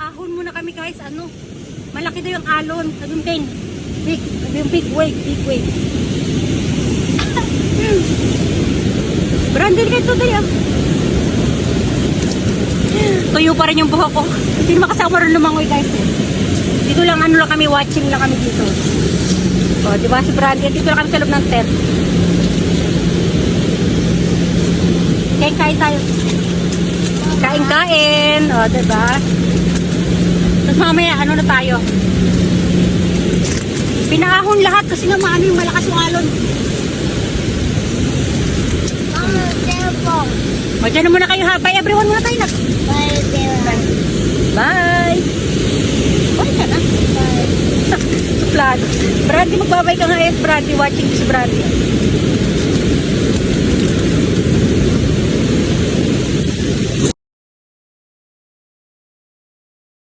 Pinahon muna kami guys, ano, malaki daw yung alon. Sabi Beng, big wave. Brandon kayo today ah. Tuyo pa rin yung buhok ko. Hindi na makasama rin lumangoy guys. Dito lang ano lang kami, watching lang kami dito. O, diba si Brandon, dito lang kami sa loob ng tent. Kain tayo. Kain. O, diba? Tapos mamaya, ano na tayo? Pinahon lahat kasi nga maano yung malakas yung alon. Mama, telephone. O, dyan na muna kayo ha. Bye everyone muna tayo na. Bye, everyone. Bye! Bye ka na. Bye. Suplado. Brandy, magbabay ka nga eh. Brandy, watching this Brandy.